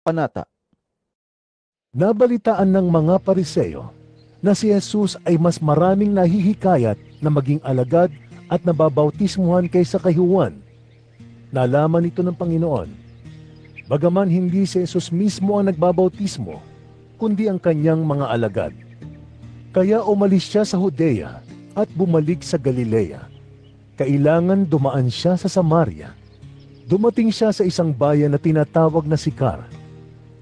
Panata. Nabalitaan ng mga Pariseo na si Jesus ay mas maraming nahihikayat na maging alagad at nababautismuhan kaysa kay Juan. Nalaman ito ng Panginoon. Bagaman hindi si Jesus mismo ang nagbabautismo, kundi ang kanyang mga alagad. Kaya umalis siya sa Judea at bumalik sa Galilea. Kailangan dumaan siya sa Samaria. Dumating siya sa isang bayan na tinatawag na Sicar.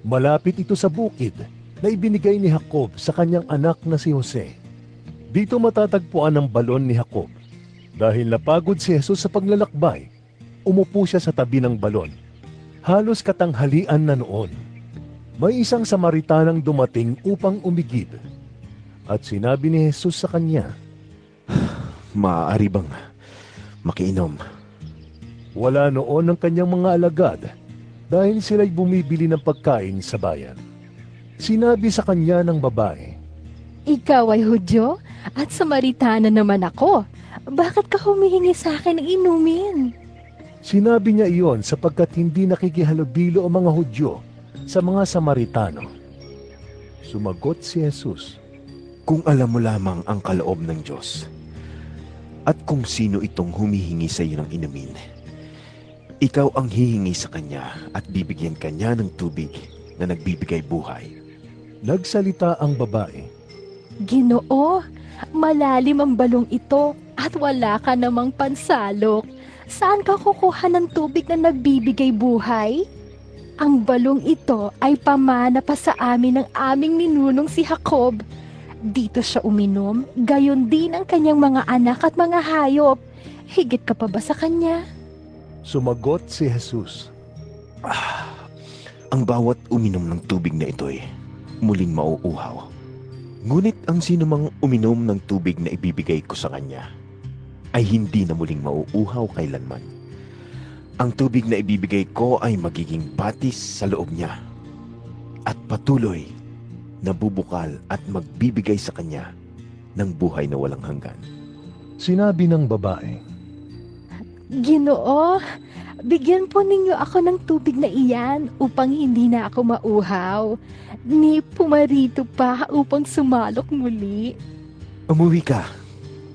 Malapit ito sa bukid na ibinigay ni Jacob sa kanyang anak na si Jose. Dito matatagpuan ang balon ni Jacob. Dahil napagod si Jesus sa paglalakbay, umupo siya sa tabi ng balon. Halos katanghalian na noon. May isang Samaritanang dumating upang umigib. At sinabi ni Jesus sa kanya, "Maaari bang makiinom?" wala noon ang kanyang mga alagad dahil sila'y bumibili ng pagkain sa bayan. Sinabi sa kanya ng babae, Ikaw ay Hudyo at Samaritana naman ako. Bakit ka humihingi sa akin ng inumin? Sinabi niya iyon sapagkat hindi nakikihalubilo ang mga Hudyo sa mga Samaritano. Sumagot si Jesus, Kung alam mo lamang ang kaloob ng Diyos at kung sino itong humihingi sa iyo ng inumin, ikaw ang hihingi sa kanya at bibigyan kanya ng tubig na nagbibigay buhay. Nagsalita ang babae, Ginoo, malalim ang balong ito at wala ka namang pansalok. Saan ka kukuha ng tubig na nagbibigay buhay? Ang balong ito ay pamana pa sa amin ng aming ninunong si Jacob. Dito siya uminom, gayon din ang kanyang mga anak at mga hayop. Higit ka pa ba sa kanya? Sumagot si Jesus, Ang bawat uminom ng tubig na ito'y muling mauuhaw. Ngunit ang sinumang uminom ng tubig na ibibigay ko sa kanya ay hindi na muling mauuhaw kailanman. Ang tubig na ibibigay ko ay magiging batis sa loob niya at patuloy na bubukal at magbibigay sa kanya ng buhay na walang hanggan. Sinabi ng babae, Ginoo, bigyan po ninyo ako ng tubig na iyan upang hindi na ako mauhaw. Ni pumarito pa upang sumalok muli. Umuwi ka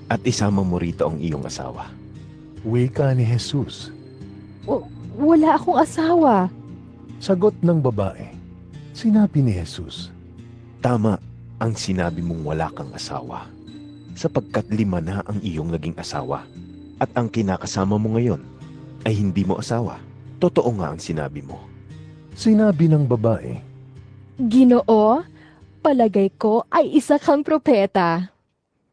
at isama mo rito ang iyong asawa. wika ni Jesus. Wala akong asawa. Sagot ng babae, sinabi ni Jesus, Tama ang sinabi mong wala kang asawa, sapagkat 5 na ang iyong naging asawa, at ang kinakasama mo ngayon ay hindi mo asawa. Totoo nga ang sinabi mo. Sinabi ng babae, Ginoo, palagay ko ay isa kang propeta.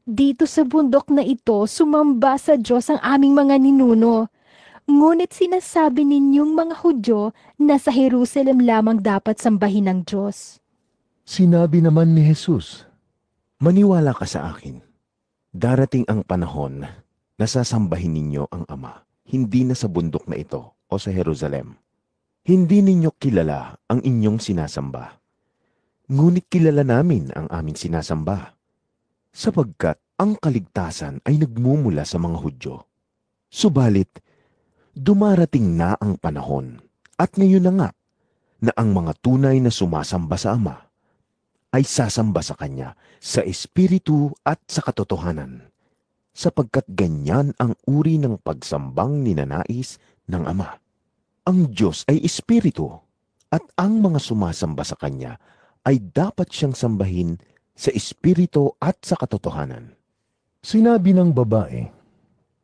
Dito sa bundok na ito, sumamba sa Diyos ang aming mga ninuno. Ngunit sinasabi ninyong mga Hudyo na sa Jerusalem lamang dapat sambahin ng Diyos. Sinabi naman ni Jesus, Maniwala ka sa akin. Darating ang panahon na sasambahin ninyo ang Ama, hindi na sa bundok na ito o sa Jerusalem. Hindi ninyo kilala ang inyong sinasamba. Ngunit kilala namin ang aming sinasamba, sapagkat ang kaligtasan ay nagmumula sa mga Hudyo. Subalit, dumarating na ang panahon, at ngayon na nga, na ang mga tunay na sumasamba sa Ama ay sasamba sa Kanya sa Espiritu at sa katotohanan, sapagkat ganyan ang uri ng pagsambang ninanais ng Ama. Ang Diyos ay Espiritu, at ang mga sumasamba sa Kanya ay dapat siyang sambahin sa Espiritu at sa katotohanan. sinabi ng babae,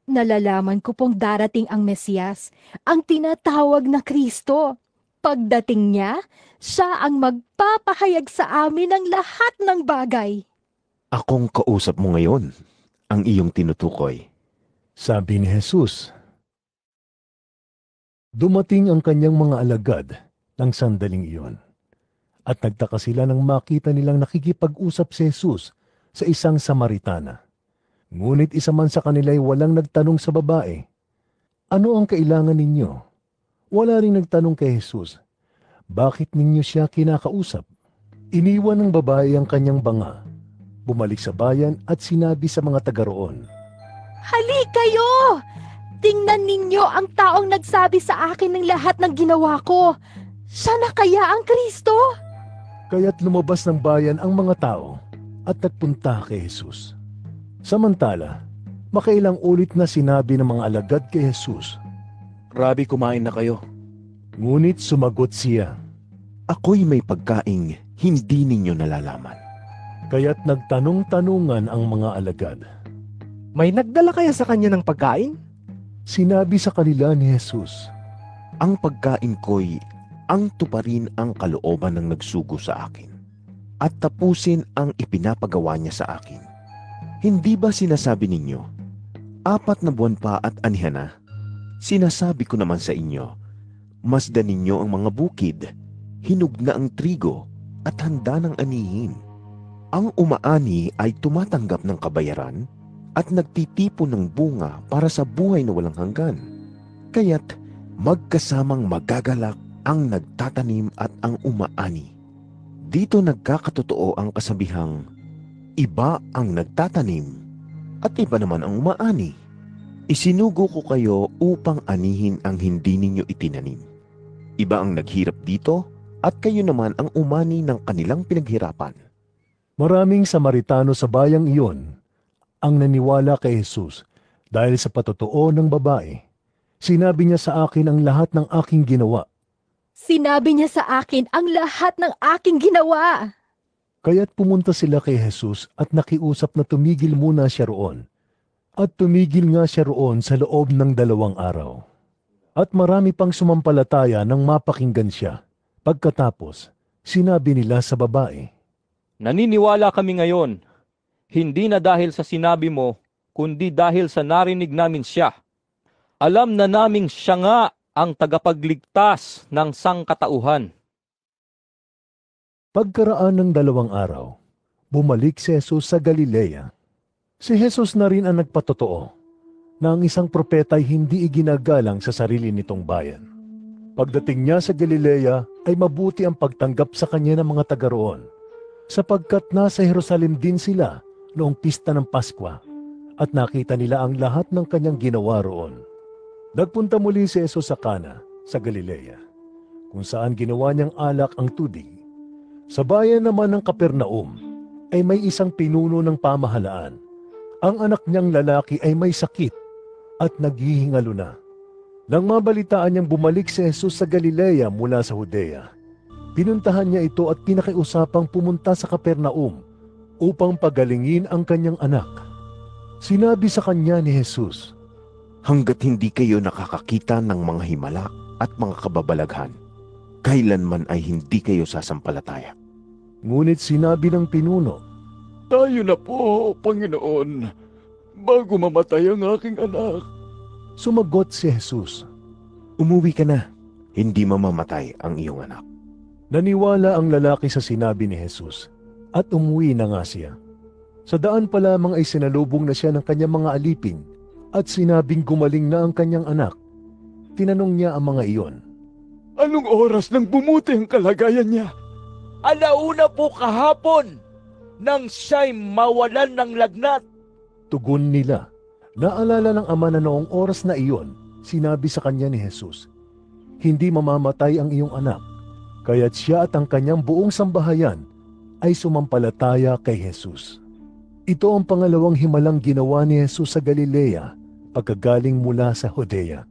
Nalalaman ko pong darating ang Mesiyas, ang tinatawag na Kristo. Pagdating niya, siya ang magpapahayag sa amin ng lahat ng bagay. Akong kausap mo ngayon, ang iyong tinutukoy. sabi ni Jesus. Dumating ang kanyang mga alagad ng sandaling iyon. At nagtaka sila nang makita nilang nakikipag-usap si Jesus sa isang Samaritana. Ngunit isa man sa kanila'y walang nagtanong sa babae, Ano ang kailangan ninyo? Wala ring nagtanong kay Jesus, Bakit ninyo siya kinakausap? Iniwan ng babae ang kanyang banga, bumalik sa bayan at sinabi sa mga taga roon, Hali kayo! Tingnan ninyo ang taong nagsabi sa akin ng lahat ng ginawa ko. Siya na kaya ang Kristo? Kaya't lumabas ng bayan ang mga tao at nagpunta kay Jesus. Samantala, makailang ulit na sinabi ng mga alagad kay Jesus. Rabi, kumain na kayo. Ngunit sumagot siya. Ako'y may pagkaing hindi ninyo nalalaman. Kaya't nagtanong-tanungan ang mga alagad. May nagdala kaya sa kanya ng pagkain? Sinabi sa kanila ni Jesus. Ang pagkain ko'y ang tuparin ang kalooban ng nagsugo sa akin at tapusin ang ipinapagawa niya sa akin. Hindi ba sinasabi ninyo, 4 na buwan pa at anihan na? Sinasabi ko naman sa inyo, masdan ninyo ang mga bukid, hinog na ang trigo at handa ng anihin. Ang umaani ay tumatanggap ng kabayaran at nagtitipon ng bunga para sa buhay na walang hanggan. Kaya't magkasamang magagalak ang nagtatanim at ang umaani. Dito nagkakatotoo ang kasabihang, iba ang nagtatanim at iba naman ang umaani. Isinugo ko kayo upang anihin ang hindi ninyo itinanim. Iba ang naghirap dito at kayo naman ang umani ng kanilang pinaghirapan. Maraming Samaritano sa bayang iyon ang naniwala kay Jesus dahil sa patotoo ng babae. Sinabi niya sa akin ang lahat ng aking ginawa. Sinabi niya sa akin ang lahat ng aking ginawa. Kaya't pumunta sila kay Jesus at nakiusap na tumigil muna siya roon. At tumigil nga siya roon sa loob ng 2 araw. At marami pang sumampalataya nang mapakinggan siya. Pagkatapos, sinabi nila sa babae, Naniniwala kami ngayon, hindi na dahil sa sinabi mo, kundi dahil sa narinig namin siya. Alam na naming siya nga ang tagapagligtas ng sangkatauhan. Pagkaraan ng 2 araw, bumalik si Jesus sa Galilea. Si Jesus na rin ang nagpatotoo na ang isang propeta ay hindi iginagalang sa sarili nitong bayan. Pagdating niya sa Galilea ay mabuti ang pagtanggap sa kanya ng mga taga roon, sapagkat nasa Jerusalem din sila noong pista ng Paskwa at nakita nila ang lahat ng kanyang ginawa roon. Nagpunta muli si Jesus sa Cana sa Galilea, kung saan ginawa niyang alak ang tubig. Sa bayan naman ng Capernaum ay may isang pinuno ng pamahalaan. Ang anak niyang lalaki ay may sakit at naghihingalo na. Nang mabalitaan niyang bumalik si Jesus sa Galilea mula sa Judea, pinuntahan niya ito at pinakiusapang pumunta sa Capernaum upang pagalingin ang kanyang anak. Sinabi sa kanya ni Jesus, hanggat hindi kayo nakakakita ng mga himala at mga kababalaghan, kailanman ay hindi kayo sasampalataya. Ngunit sinabi ng pinuno, Tayo na po, Panginoon, bago mamatay ang aking anak. Sumagot si Jesus, Umuwi ka na, hindi mamamatay ang iyong anak. naniwala ang lalaki sa sinabi ni Jesus at umuwi na nga siya. Sa daan pa lamang ay sinalubong na siya ng kanyang mga alipin at sinabing gumaling na ang kanyang anak. Tinanong niya ang mga iyon. Anong oras nang bumuti ang kalagayan niya? Alauna po kahapon, nang siya'y mawalan ng lagnat. Tugon nila. Naalala ng ama na noong oras na iyon, sinabi sa kanya ni Jesus, hindi mamamatay ang iyong anak. Kaya't siya at ang kanyang buong sambahayan ay sumampalataya kay Jesus. Ito ang pangalawang himalang ginawa ni Jesus sa Galilea pagkagaling mula sa Judea.